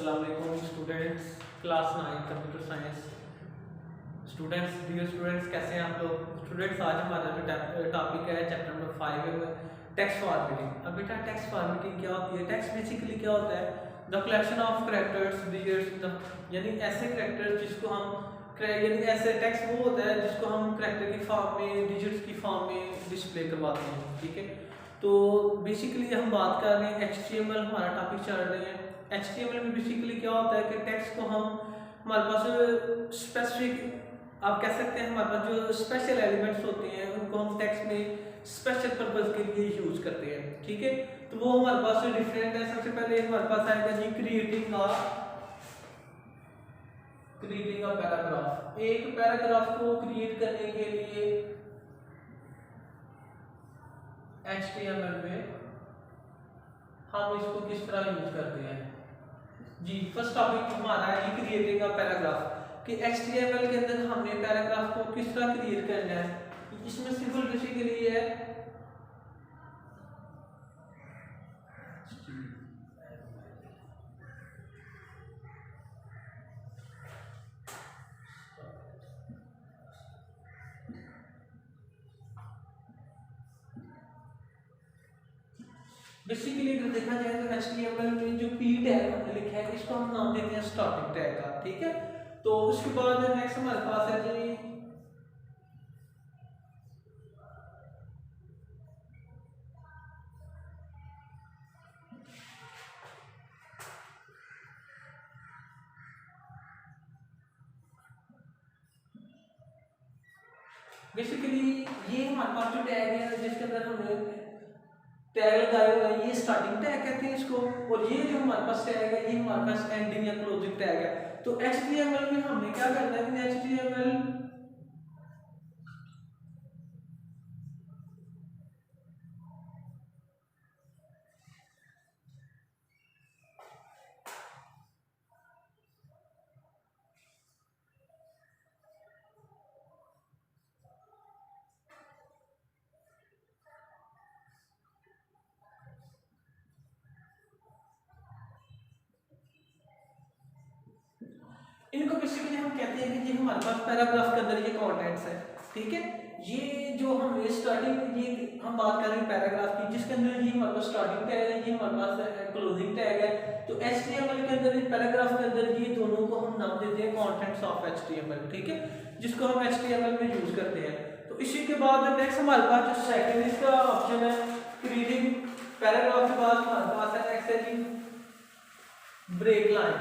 अस्सलाम वालेकुम students, class 9 computer science students. Dear students, कैसे हैं आप लोग? स्टूडेंट्स, आज हमारा जो टॉपिक है चैप्टर नंबर 5 है टेक्स्ट फॉर्मेटिंग। अब बेटा टेक्स्ट फॉर्मेटिंग क्या होती है? टेक्स्ट बेसिकली क्या होता है? The collection of characters digits, यानी ऐसे कैरेक्टर्स जिसको हम यानी ऐसे टेक्स्ट वो होता है जिसको हम कैरेक्टर की फॉर्म में, डिजिट्स की फॉर्म में डिस्प्ले करवाते हैं। ठीक है, तो बेसिकली हम बात कर रहे हैं HTML, हमारा टॉपिक चल रहे हैं। HTML में बेसिकली क्या होता है कि टेक्स्ट को हम हमारे पास स्पेसिफिक, आप कह सकते हैं हमारे पास जो स्पेशल एलिमेंट्स होते हैं उनको हम टेक्स्ट में स्पेशल पर्पस के लिए यूज करते हैं। ठीक है, तो वो हमारे पास डिफरेंट है। सबसे पहले हमारे पास आएगा जी क्रिएटिंग अ पैराग्राफ। एक पैराग्राफ को क्रिएट करने के लिए HTML में हम इसको किस तरह यूज करते हैं जी। फर्स्ट टॉपिक हमारा है क्रिएटिंग अ पैराग्राफ कि HTML के अंदर हमने पैराग्राफ को किस तरह क्रिएट करना है। इसमें सिंपल बेसिकली ये है बेसिकली अगर देखा जाए तो HTML में जो P टैग हमने लिखा है इसको हम नाम देते हैं स्टार्टिंग टैग का। ठीक है, तो उसके बाद नेक्स्ट हमारे पास है जी बेसिकली ये हमारे पास जो टैग है जिसके अंदर हमने टैग लगाए हुए हैं, ये स्टार्टिंग टैग कहते हैं इसको। और ये जो हमारे पास टैग है ये हमारे पास एंडिंग या क्लोजिंग टैग है। तो HTML में हमने क्या करना है कि HTML इनको बेसिकली हम कहते हैं कि ये हमारे पास पैराग्राफ के अंदर ये कंटेंट्स है। ठीक है, ये जो हम स्टार्टिंग, ये हम बात कर रहे हैं पैराग्राफ की जिसके अंदर ये हमारे पास स्टार्टिंग टैग है, ये हमारे पास क्लोजिंग टैग है। तो HTML के अंदर, पैराग्राफ के अंदर ये दोनों को हम नाम देते हैं कंटेंट्स ऑफ HTML। ठीक है, जिसको हम HTML में यूज करते हैं। तो इसी के बाद नेक्स्ट हमारे पास जो सेकंड इसका ऑप्शन है रीडिंग पैराग्राफ के बाद हमारे पास है accessing break line.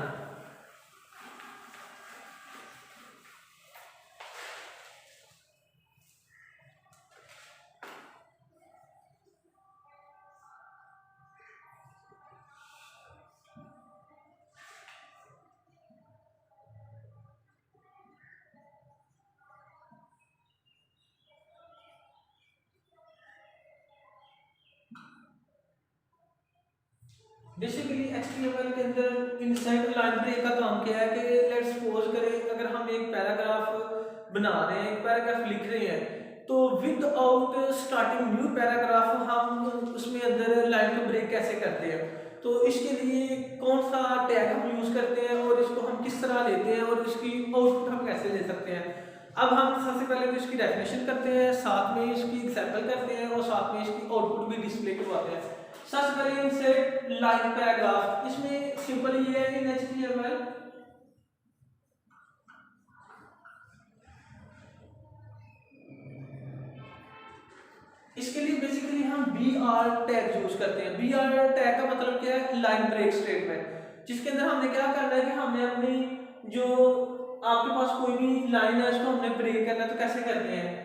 Basically HTML के अंदर इंसर्ट लाइन ब्रेक का काम क्या है कि लेट्स सपोज करें अगर हम एक पैराग्राफ बना रहे हैं, एक पैराग्राफ लिख रहे हैं, तो विदाउट स्टार्टिंग न्यू पैराग्राफ हम उसमें अंदर लाइन को ब्रेक कैसे करते हैं। तो इसके लिए कौन सा टैग हम यूज करते हैं और इसको हम किस तरह लेते हैं और इसकी आउटपुट हम कैसे ले सकते हैं। अब हम सबसे पहले तो इसकी डेफिनेशन करते हैं, साथ में इसकी एग्जांपल करते हैं और साथ में इसकी आउटपुट भी डिस्प्ले करवाते हैं। सर्च करें इंसर्ट लाइन पैराग्राफ। इसमें सिंपल ये है इन HTML इसके लिए बेसिकली हम BR टैग यूज करते हैं। BR टैग का मतलब क्या है? लाइन ब्रेक स्टेटमेंट, जिसके अंदर हमने क्या करना है कि हमने अपनी जो आपके पास कोई भी लाइन है उसको हमने ब्रेक करना है। तो कैसे करते हैं?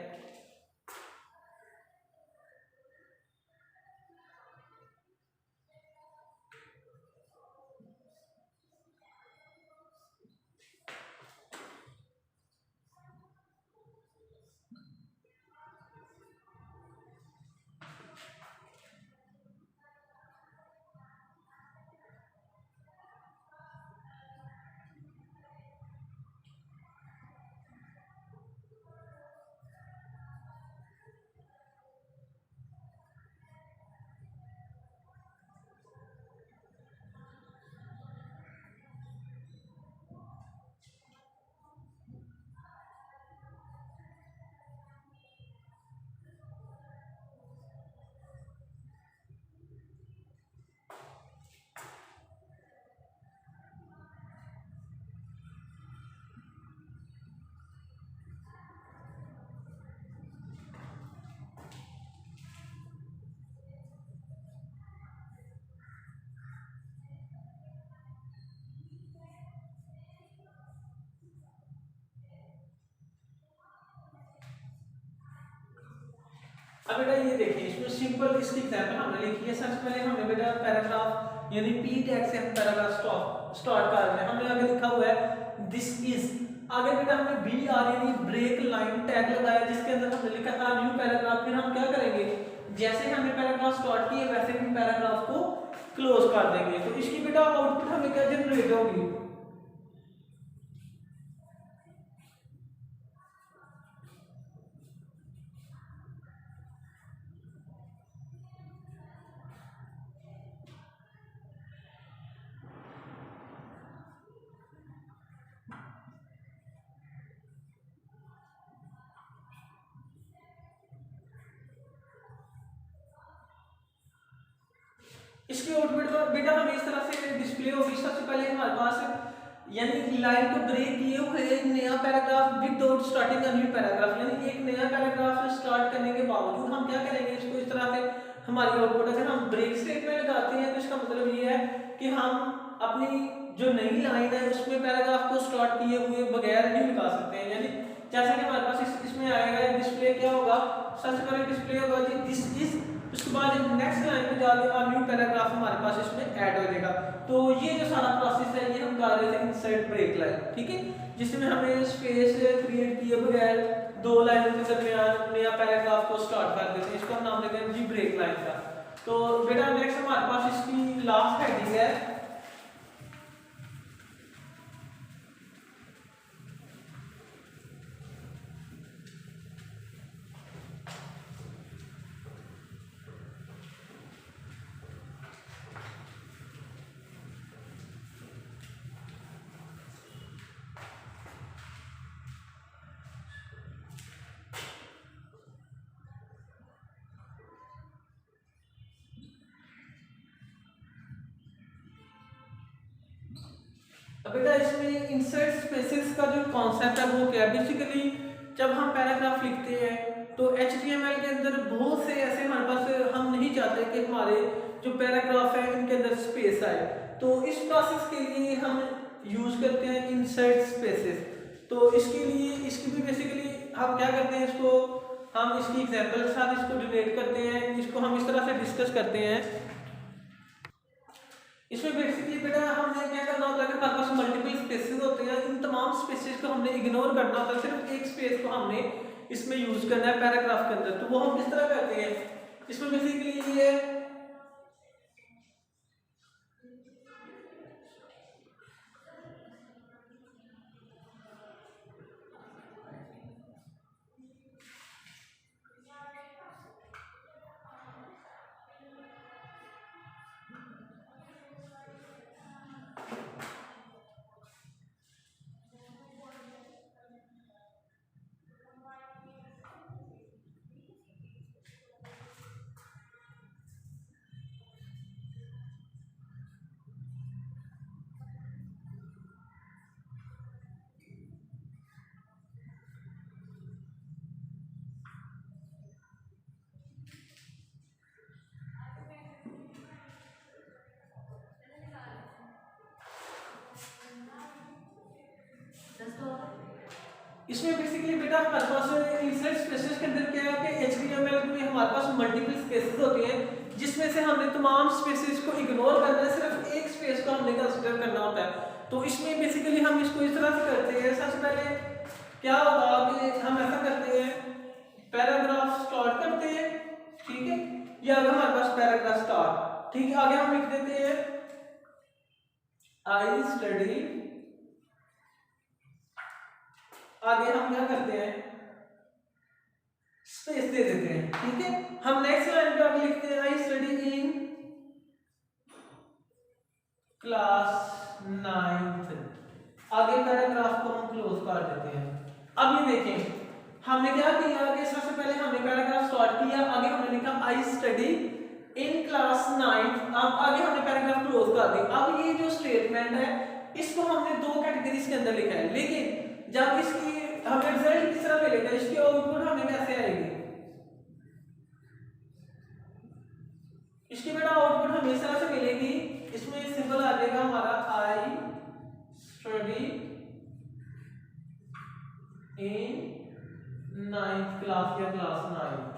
अब बेटा ये देखिए, इसमें सिंपल इसकी एग्जांपल हमने लिखी है। सबसे पहले हमने बेटा पैराग्राफ यानी पी टैग से हम पैराग्राफ स्टार्ट कर रहे हैं। हमने आगे लिखा हुआ है दिस इज, आगे बेटा हमने बी आर यानी ब्रेक लाइन टैग लगाया, जिसके अंदर हमने लिखा था न्यू पैराग्राफ। फिर हम क्या करेंगे, जैसे हमने पैराग्राफ स्टार्ट किए वैसे ही पैराग्राफ को क्लोज कर देंगे। तो इसकी बेटा आउटपुट हमें क्या जनरेट होगी, इसकी आउटपुट बेटा हमें इस तरह से डिस्प्ले होगी। सबसे पहले हमारे पास यानी लाइन को ब्रेक किए हुए नया paragraph without starting a new paragraph, यानी एक नया पैराग्राफ स्टार्ट करने के बावजूद हम क्या करेंगे, इसको इस तरह से हमारी आउटपुट अगर हम ब्रेक स्टेटमेंट लगाते हैं तो इसका मतलब ये है कि हम अपनी जो नई लाइन है उसमें पैराग्राफ को स्टार्ट किए हुए बगैर ही लगा सकते हैं। यानी जैसा कि हमारे पास इसमें आएगा डिस्प्ले क्या होगा, सबसे पहले डिस्प्ले होगा जी दिस इज, उसके बाद नेक्स्ट लाइन पे जाके न्यू पैराग्राफ हमारे पास इसमें ऐड हो जाएगा। तो ये जो सारा प्रोसेस है ये हम कर रहे थे इंसर्ट ब्रेक लाइन, ठीक है, जिसमें हमें स्पेस क्रिएट किए बगैर दो लाइनों के दरमियान नया पैराग्राफ को स्टार्ट कर देते हैं। इसको हम नाम देते हैं जी ब्रेक लाइन का। तो बेटा नेक्स्ट हमारे पास इसकी लास्ट हेडिंग है बेटा इसमें इंसर्ट स्पेसेस का जो कॉन्सेप्ट है वो क्या है, बेसिकली जब हम पैराग्राफ लिखते हैं तो HTML के अंदर बहुत से ऐसे हमारे पास हम नहीं चाहते कि हमारे जो पैराग्राफ है इनके अंदर स्पेस आए। तो इस प्रोसेस के लिए हम यूज करते हैं इंसर्ट स्पेसेस। तो इसके लिए इसकी भी बेसिकली हम क्या करते हैं, इसको हम इसकी एग्जांपल के साथ इसको डिलीट करते हैं, इसको हम इस तरह से डिस्कस करते हैं। इसमें बेसिकली बेटा हमने क्या करना होता है कि हमारे पास मल्टीपल स्पेसेस होते हैं, इन तमाम स्पेसेस को हमने इग्नोर करना होता है, सिर्फ एक स्पेस को हमने इसमें यूज करना है पैराग्राफ के अंदर। तो वो हम किस तरह करते हैं, इसमें बेसिकली ये इसमें बेसिकली बेटा हमारे पास इंसर्ट स्पेसेस के अंदर क्या है कि HTML में हमारे पास मल्टीपल स्पेसेस होते हैं, जिसमें से हमने तमाम स्पेसेस को इग्नोर करना है, सिर्फ एक स्पेस को हमने कंसीडर करना होता है। तो इसमें बेसिकली हम इसको इस तरह से करते हैं। सबसे पहले क्या होगा कि हम ऐसा करते हैं, पैराग्राफ स्टार्ट करते हैं, ठीक है, या अगर हमारे पास पैराग्राफ स्टार्ट, ठीक है, आगे हम लिख देते हैं आई स्टडी, आगे हम क्या करते हैं स्पेस दे देते हैं, ठीक है। हम नेक्स्ट लाइन पे आगे लिखते हैं I study in class 9th, आगे पैराग्राफ को हम क्लोज कर देते हैं। अब ये देखें हमने क्या किया कि सबसे पहले हमने पैराग्राफ स्टार्ट किया, आगे हमने लिखा I study in class 9th, अब आगे हमने पैराग्राफ क्लोज कर दिया। अब ये जो स्टेटमेंट है इसको हमने दो कैटेगरीज के अंदर लिखा है, लेकिन जब इसकी हमें रिजल्ट किस तरह मिलेगा, इसकी आउटपुट हमें कैसे आएगी, इसकी बेटा आउटपुट हमें इस तरह से मिलेगी, इसमें सिंपल आ जाएगा हमारा I study in 9th class या क्लास 9th,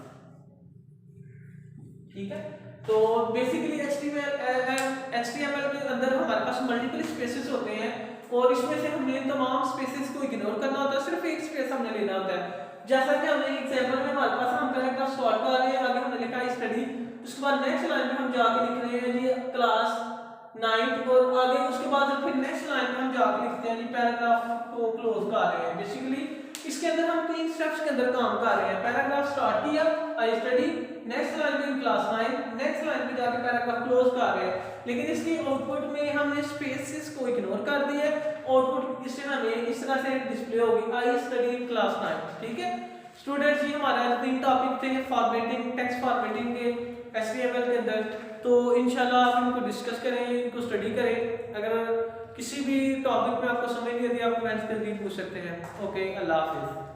ठीक है। तो बेसिकली HTML के अंदर हमारे पास मल्टीपल स्पेसेस होते हैं और इसमें से हमने तमाम स्पेसेस को इग्नोर करना होता है, सिर्फ एक स्पेस हमने लेना होता है। जैसा कि हमने एग्जांपल में हमारे पास हम पैराग्राफ स्टार्ट कर रहे हैं, आगे हमने लिखा है स्टडी, उसके बाद नेक्स्ट लाइन में हम जाके लिख रहे हैं जी क्लास 9 और आगे उसके बाद फिर नेक्स्ट लाइन में हम जाके लिखते हैं जी पैराग्राफ को क्लोज कर रहे हैं। बेसिकली इसके अंदर हम 3 स्टेप्स के अंदर काम कर रहे हैं। पैराग्राफ स्टार्ट किया, आई स्टडी, नेक्स्ट लाइन में क्लास 9, नेक्स्ट लाइन में जाके पैराग्राफ क्लोज कर रहे हैं। लेकिन इसकी आउटपुट में हमने स्पेसेस को इग्नोर कर दिया, आउटपुट इससे हमें इस तरह से डिस्प्ले होगी आई स्टडी क्लास 9। ठीक है स्टूडेंट्स, ये हमारा 3 टॉपिक थे फॉर्मेटिंग, टेक्स्ट फॉर्मेटिंग के HTML के अंदर। तो इंशाल्लाह आप इनको डिस्कस करें, इनको स्टडी करें। अगर किसी भी टॉपिक में आपको समझ नहीं आती आप कमेंट्स के जरिए पूछ सकते हैं। ओके, अल्लाह हाफिज़।